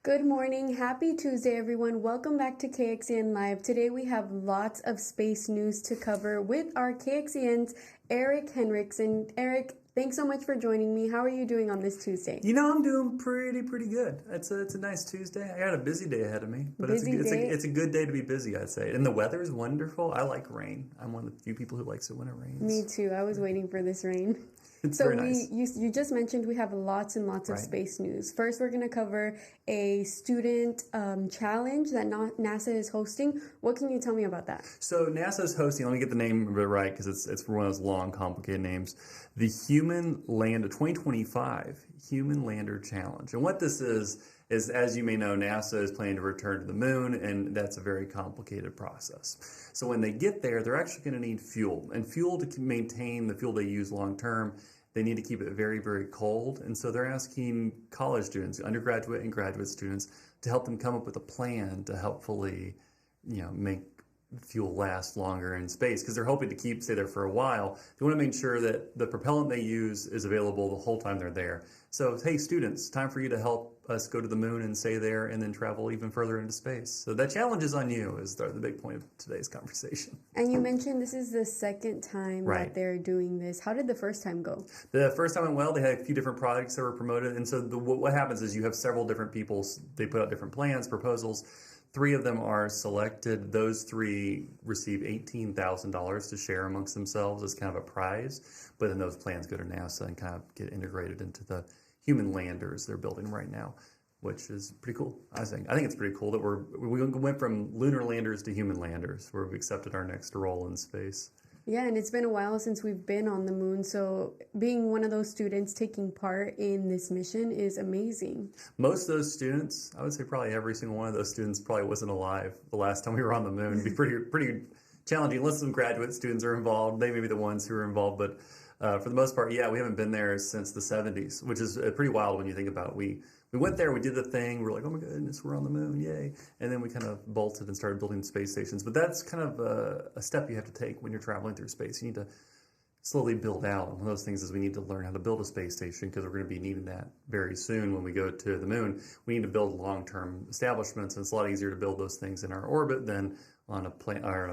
Good morning. Happy Tuesday, everyone. Welcome back to KXAN Live. Today we have lots of space news to cover with our KXAN's Eric Henrikson. Eric, thanks so much for joining me. How are you doing on this Tuesday? You know, I'm doing pretty good. It's a nice Tuesday. I got a busy day ahead of me, but it's a good day to be busy, I'd say. And the weather is wonderful. I like rain. I'm one of the few people who likes it when it rains. Me too. I was waiting for this rain. It's so very nice. You just mentioned we have lots and lots of space news. First, we're going to cover a student challenge that NASA is hosting. What can you tell me about that? So NASA is hosting, let me get the name right because it's one of those long, complicated names, the 2025 Human Lander Challenge. And what this is, as you may know, NASA is planning to return to the moon, and that's a very complicated process. So when they get there, they're actually going to need fuel. And fuel to maintain the fuel they use long term, they need to keep it very cold. And so they're asking college students, undergraduate and graduate students, to help them come up with a plan to helpfully, make fuel last longer in space, because they're hoping to stay there for a while. They want to make sure that the propellant they use is available the whole time they're there. So, hey, students, time for you to help us go to the moon and stay there and then travel even further into space. So that challenge is on you, is the big point of today's conversation. And you mentioned this is the second time that they're doing this. How did the first time go? The first time went well. They had a few different projects that were promoted. And so what happens is you have several different people. They put out different plans, proposals. 3 of them are selected. Those 3 receive $18,000 to share amongst themselves as kind of a prize. But then those plans go to NASA and kind of get integrated into the human landers they're building right now, which is pretty cool. I think it's pretty cool that we went from lunar landers to human landers, where we've accepted our next role in space. Yeah, and it's been a while since we've been on the moon, so being one of those students taking part in this mission is amazing. Most of those students, I would say probably every single one of those students probably wasn't alive the last time we were on the moon. It'd be pretty challenging, unless some graduate students are involved. They may be the ones who are involved, but for the most part, yeah, we haven't been there since the 70s, which is pretty wild when you think about it. We went there, we did the thing, we're like, oh my goodness, we're on the moon, yay. And then we kind of bolted and started building space stations. But that's kind of a step you have to take when you're traveling through space. You need to slowly build out. One of those things is we need to learn how to build a space station, because we're going to be needing that very soon when we go to the moon. We need to build long-term establishments, and it's a lot easier to build those things in our orbit than on a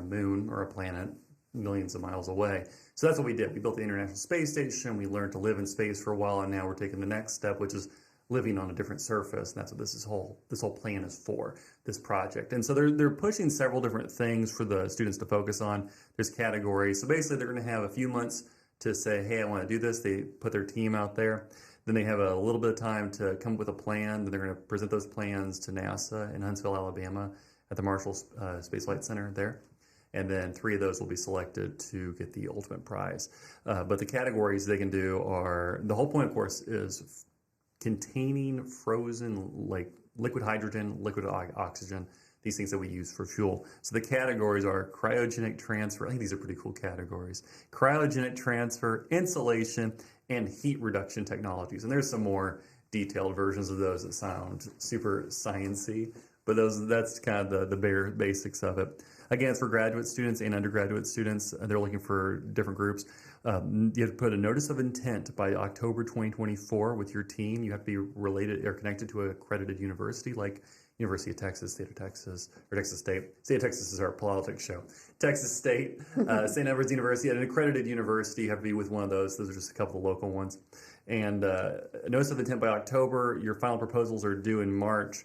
moon or a planet millions of miles away. So that's what we did. We built the International Space Station. We learned to live in space for a while, and now we're taking the next step, which is living on a different surface. And that's what this whole plan is for, this project. And so they're pushing several different things for the students to focus on. There's categories. So basically they're going to have a few months to say, hey, I want to do this. They put their team out there. Then they have a little bit of time to come up with a plan. Then they're going to present those plans to NASA in Huntsville, Alabama, at the Marshall Space Flight Center there. And then 3 of those will be selected to get the ultimate prize. But the categories they can do are, the whole point, of course, is containing frozen liquid hydrogen, liquid oxygen, these things that we use for fuel. So the categories are cryogenic transfer. I think these are pretty cool categories. Cryogenic transfer, insulation, and heat reduction technologies. And there's some more detailed versions of those that sound super sciencey, but that's kind of the bare basics of it. Again, it's for graduate students and undergraduate students. They're looking for different groups. You have to put a notice of intent by October 2024 with your team. You have to be related or connected to an accredited university, like University of Texas, State of Texas, or Texas State. State of Texas is our politics show. Texas State, St. Edward's University, and an accredited university. You have to be with one of those. Those are just a couple of local ones. And a notice of intent by October. Your final proposals are due in March.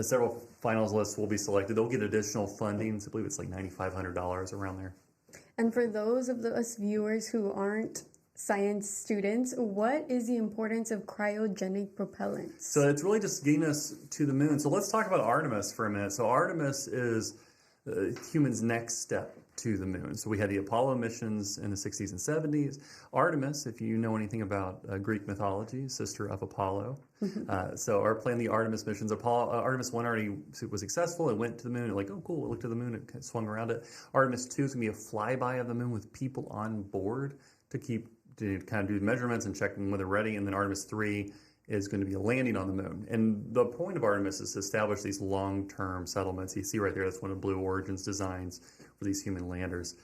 Several finals lists will be selected. They'll get additional funding. I believe it's like $9,500 around there. And for those of us viewers who aren't science students, what is the importance of cryogenic propellants? So it's really just getting us to the moon. So let's talk about Artemis for a minute. So Artemis is humans' next step to the moon. So we had the Apollo missions in the 60s and 70s. Artemis, if you know anything about Greek mythology, sister of Apollo. So our plan, the Artemis missions, Artemis 1 already was successful. It went to the moon. Like, oh, cool, it looked at the moon. It swung around it. Artemis 2 is going to be a flyby of the moon with people on board to kind of do measurements and checking when they're ready. And then Artemis 3 is going to be a landing on the moon. And the point of Artemis is to establish these long-term settlements. You see right there, that's one of Blue Origin's designs for these human landers.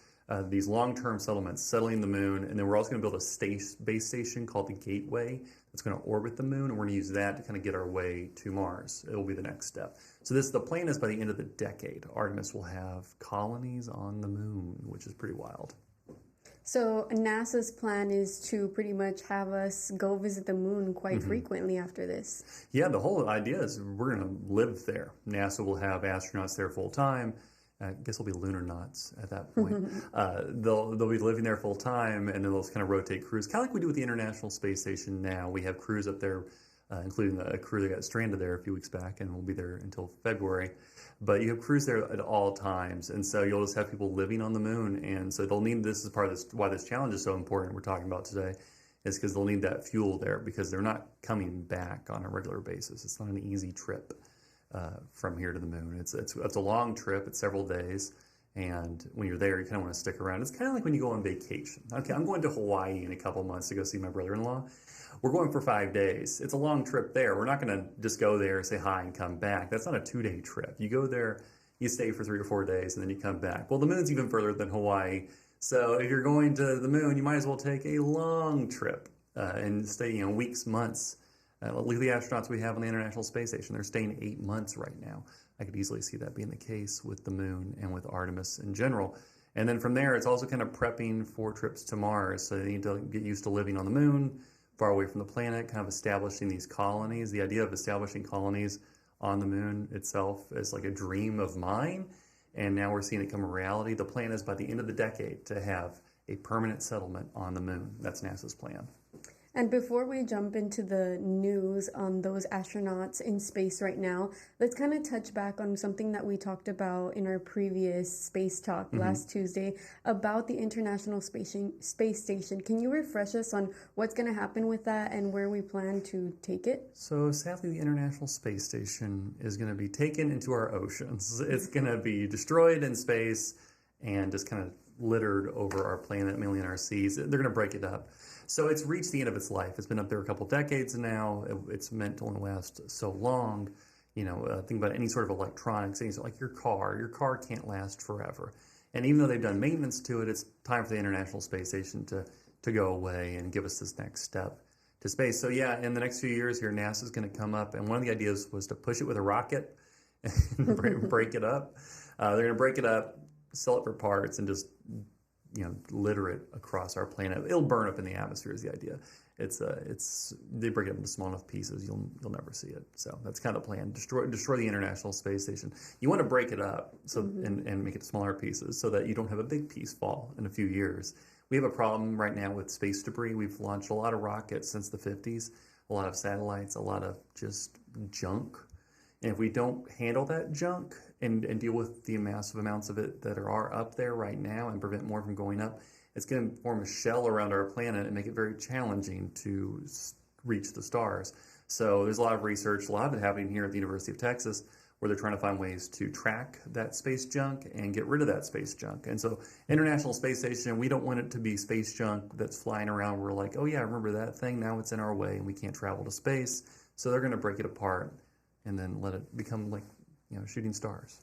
these long-term settlements settling the moon, and then we're also going to build a base station called the Gateway that's going to orbit the moon, and we're going to use that to kind of get our way to Mars. It'll be the next step. So the plan is by the end of the decade, Artemis will have colonies on the moon, which is pretty wild. So NASA's plan is to pretty much have us go visit the moon quite frequently after this. Yeah, the whole idea is we're going to live there. NASA will have astronauts there full time. I guess they'll be lunar nauts at that point. They'll be living there full time, and then they'll kind of rotate crews, kind of like we do with the International Space Station now. We have crews up there, including a crew that got stranded there a few weeks back, and will be there until February. But you have crews there at all times, and so you'll just have people living on the moon, and so they'll need, this is part of this, why this challenge is so important we're talking about today, is because they'll need that fuel there, because they're not coming back on a regular basis. It's not an easy trip from here to the moon. It's a long trip. It's several days, and when you're there, you kind of want to stick around. It's kind of like when you go on vacation. Okay, I'm going to Hawaii in a couple months to go see my brother-in-law. We're going for 5 days. It's a long trip there. We're not going to just go there, say hi, and come back. That's not a 2-day trip. You go there, you stay for 3 or 4 days, and then you come back. Well, the moon's even further than Hawaii. So if you're going to the moon, you might as well take a long trip and stay, weeks, months. Look at the astronauts we have on the International Space Station. They're staying 8 months right now. I could easily see that being the case with the moon and with Artemis in general. And then from there, it's also kind of prepping for trips to Mars. So they need to get used to living on the moon, far away from the planet, kind of establishing these colonies. The idea of establishing colonies on the moon itself is like a dream of mine, and now we're seeing it come a reality. The plan is by the end of the decade to have a permanent settlement on the moon. That's NASA's plan. And before we jump into the news on those astronauts in space right now, let's kind of touch back on something that we talked about in our previous space talk last Tuesday about the International Space Station. Can you refresh us on what's going to happen with that and where we plan to take it? So sadly, the International Space Station is going to be taken into our oceans. It's going to be destroyed in space and just kind of littered over our planet, mainly in our seas. They're going to break it up. So it's reached the end of its life. It's been up there a couple decades now. It's meant to only last so long. Think about any sort of electronics, things like your car. Your car can't last forever. And even though they've done maintenance to it, it's time for the International Space Station to go away and give us this next step to space. So yeah, in the next few years here, NASA's going to come up, and one of the ideas was to push it with a rocket and break it up. They're going to break it up, sell it for parts, and just litter it across our planet. It'll burn up in the atmosphere is the idea. They break it up into small enough pieces you'll never see it. So that's kind of the plan. Destroy the International Space Station. You want to break it up and make it smaller pieces so that you don't have a big piece fall in a few years. We have a problem right now with space debris. We've launched a lot of rockets since the 50s, a lot of satellites, a lot of just junk. And if we don't handle that junk and deal with the massive amounts of it that are up there right now and prevent more from going up, it's going to form a shell around our planet and make it very challenging to reach the stars. So there's a lot of research, a lot of it happening here at the University of Texas, where they're trying to find ways to track that space junk and get rid of that space junk. And so International Space Station, we don't want it to be space junk that's flying around. We're like, oh yeah, I remember that thing. Now it's in our way and we can't travel to space. So they're going to break it apart and then let it become like, shooting stars.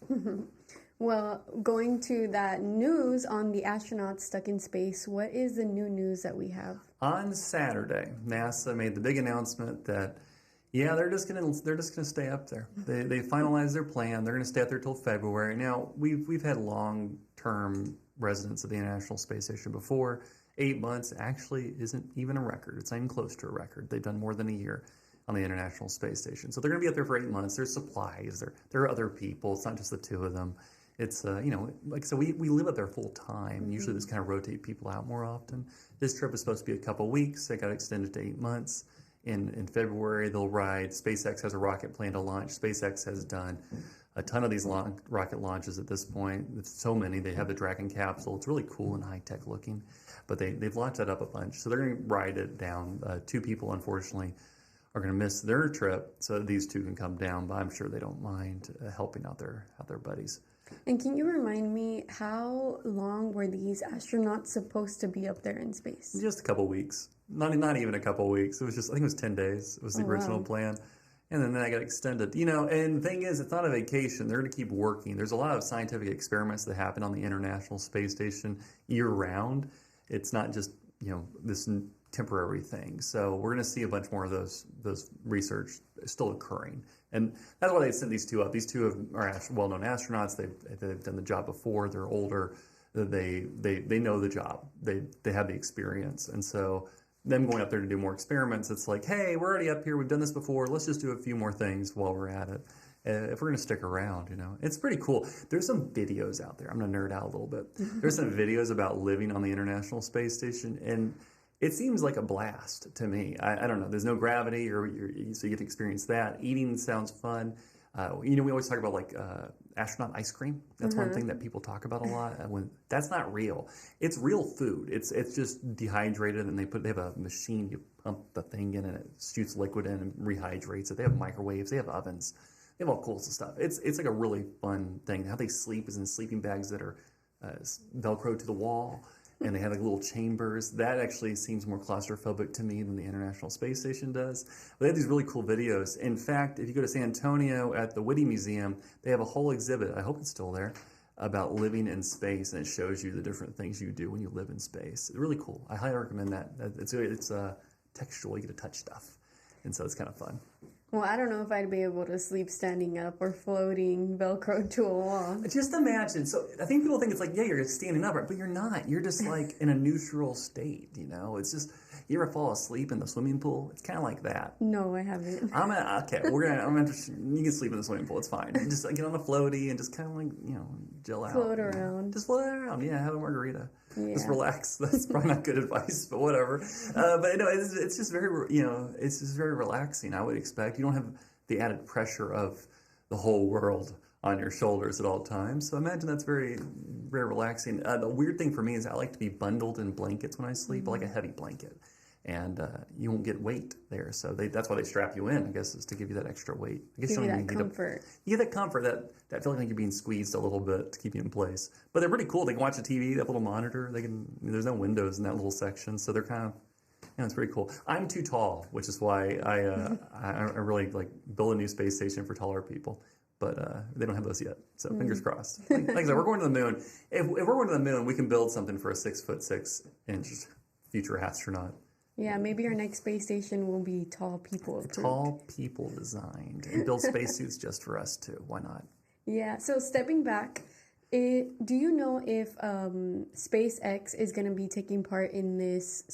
Well, going to that news on the astronauts stuck in space, what is the new news that we have? On Saturday, NASA made the big announcement that, they're just gonna stay up there. They finalized their plan. They're gonna stay up there till February. Now we've had long-term residents of the International Space Station before. 8 months actually isn't even a record. It's not even close to a record. They've done more than a year on the International Space Station. So they're going to be up there for 8 months. There's supplies. There are other people. It's not just the two of them. It's, like I said, we live up there full time. Usually just kind of rotate people out more often. This trip is supposed to be a couple weeks. It got extended to 8 months. In February, they'll ride. SpaceX has a rocket plan to launch. SpaceX has done a ton of these rocket launches at this point. It's so many. They have the Dragon capsule. It's really cool and high-tech looking. But they've launched that up a bunch. So they're going to ride it down. 2 people, unfortunately, are going to miss their trip, so these 2 can come down, but I'm sure they don't mind helping out their buddies. And can you remind me, how long were these astronauts supposed to be up there in space? Just a couple weeks. Not even a couple weeks. It was just, I think it was 10 days. It was the original plan. and then that got extended. And the thing is, it's not a vacation. They're going to keep working. There's a lot of scientific experiments that happen on the International Space Station year-round. It's not just, this temporary thing. So we're going to see a bunch more of those research still occurring. And that's why they sent these two up. These two are well-known astronauts. They've done the job before. They're older. They know the job. They have the experience. And so them going up there to do more experiments, it's like, hey, we're already up here. We've done this before. Let's just do a few more things while we're at it. If we're going to stick around, it's pretty cool. There's some videos out there. I'm going to nerd out a little bit. There's some videos about living on the International Space Station, and it seems like a blast to me. I don't know. There's no gravity, so you get to experience that. Eating sounds fun. We always talk about astronaut ice cream. That's one thing that people talk about a lot. That's not real. It's real food. It's just dehydrated, and they have a machine. You pump the thing in, and it shoots liquid in and rehydrates it. They have microwaves. They have ovens. They have all cool stuff. It's like a really fun thing. How they sleep is in sleeping bags that are Velcro to the wall, and they have little chambers. That actually seems more claustrophobic to me than the International Space Station does. But they have these really cool videos. In fact, if you go to San Antonio at the Whitty Museum, they have a whole exhibit, I hope it's still there, about living in space, and it shows you the different things you do when you live in space. It's really cool. I highly recommend that. It's textual. You get to touch stuff, and so it's kind of fun. Well, I don't know if I'd be able to sleep standing up or floating Velcro to a wall. Just imagine. So I think people think it's like, yeah, you're standing up, but you're not. You're just like in a neutral state, It's just, you ever fall asleep in the swimming pool? It's kind of like that. No, I haven't. You can sleep in the swimming pool. It's fine. Just get on a floaty and just kind of chill out. Float around. Just float around. Yeah, have a margarita. Yeah. Just relax. That's probably not good advice, but whatever. But it's just very, it's just very relaxing. I would expect you don't have the added pressure of the whole world on your shoulders at all times. So imagine that's very, very relaxing. The weird thing for me is I like to be bundled in blankets when I sleep, like a heavy blanket, and you won't get weight there. So that's why they strap you in, I guess, is to give you that extra weight. I guess give you that comfort. You get that comfort, that feeling like you're being squeezed a little bit to keep you in place. But they're pretty cool. They can watch the TV, that little monitor. There's no windows in that little section, so they're kind of, it's pretty cool. I'm too tall, which is why I really build a new space station for taller people. But they don't have those yet, so fingers crossed. Like I said, we're going to the moon. If we're going to the moon, we can build something for a 6'6" future astronaut. Yeah, maybe our next space station will be tall people approved. Tall people designed, and build spacesuits just for us too. Why not? Yeah. So stepping back, do you know if SpaceX is going to be taking part in this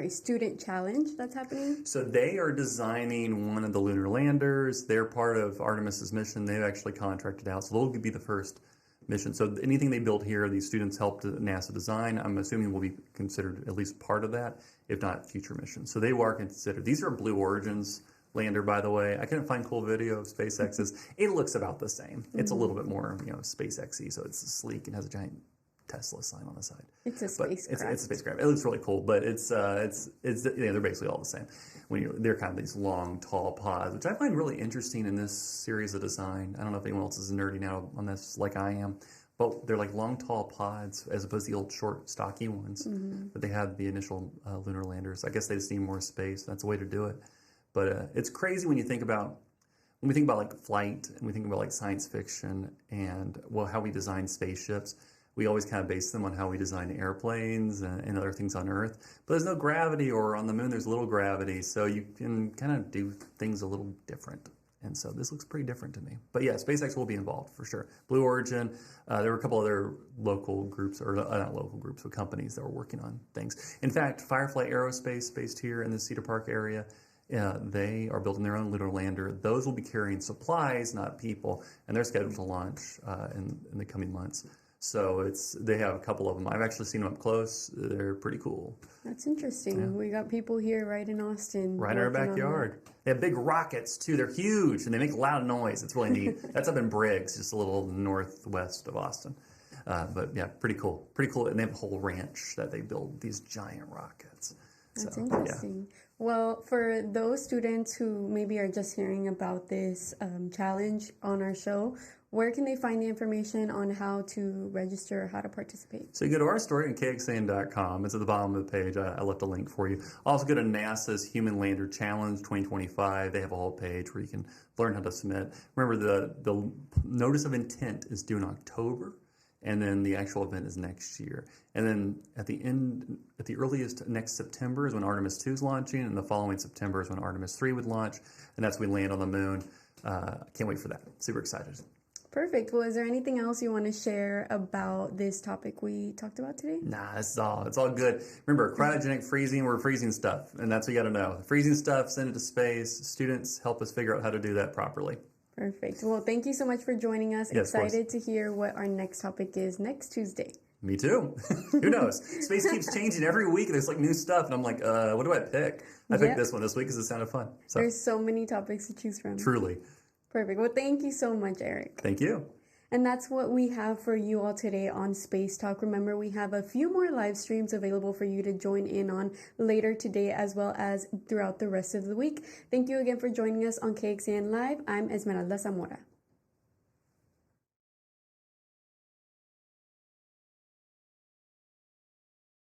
student challenge that's happening? So they are designing one of the lunar landers. They're part of Artemis's mission. They've actually contracted out, so they'll be the first mission. So anything they build here, these students helped NASA design. I'm assuming will be considered at least part of that, if not future missions. So they are considered. These are Blue Origin's lander, by the way. I couldn't find a cool video of SpaceX's. It looks about the same. It's a little bit more, SpaceX-y, so it's sleek and has a giant Tesla sign on the side. It's a spacecraft. It's a spacecraft. It looks really cool, but it's they're basically all the same. They're kind of these long, tall pods, which I find really interesting in this series of design. I don't know if anyone else is nerding out on this like I am, but they're like long, tall pods as opposed to the old, short, stocky ones that they had the initial lunar landers. I guess they just need more space. That's a way to do it. But it's crazy when we think about flight, and we think about science fiction and how we design spaceships. We always kind of base them on how we design airplanes and other things on Earth. But there's no gravity, or on the moon there's little gravity, so you can kind of do things a little different. And so this looks pretty different to me. But yeah, SpaceX will be involved for sure. Blue Origin, there were a couple other local groups, or not local groups, but companies that were working on things. In fact, Firefly Aerospace, based here in the Cedar Park area, they are building their own lunar lander. Those will be carrying supplies, not people, and they're scheduled to launch in the coming months. So they have a couple of them. I've actually seen them up close. They're pretty cool. That's interesting. Yeah. We got people here right in Austin. Right in our backyard. They have big rockets, too. They're huge, and they make loud noise. It's really neat. That's up in Briggs, just a little northwest of Austin. But yeah, pretty cool. Pretty cool. And they have a whole ranch that they build these giant rockets. That's interesting. Yeah. Well, for those students who maybe are just hearing about this challenge on our show, where can they find the information on how to register or how to participate? So you go to our story on KXAN.com. It's at the bottom of the page. I left a link for you. Also go to NASA's Human Lander Challenge 2025. They have a whole page where you can learn how to submit. Remember, the notice of intent is due in October, and then the actual event is next year. And then at the earliest next September is when Artemis 2 is launching, and the following September is when Artemis 3 would launch, and that's when we land on the moon. Can't wait for that. Super excited. Perfect. Well, is there anything else you want to share about this topic we talked about today? Nah, it's all good. Remember, cryogenic freezing, we're freezing stuff, and that's what you got to know. Freezing stuff, send it to space. Students, help us figure out how to do that properly. Perfect. Well, thank you so much for joining us. Yes, excited to hear what our next topic is next Tuesday. Me too. Who knows? Space keeps changing every week. There's like new stuff, and I'm like, what do I pick? I picked this one this week because it sounded fun. So. There's so many topics to choose from. Truly. Perfect. Well, thank you so much, Eric. Thank you. And that's what we have for you all today on Space Talk. Remember, we have a few more live streams available for you to join in on later today as well as throughout the rest of the week. Thank you again for joining us on KXAN Live. I'm Esmeralda Zamora.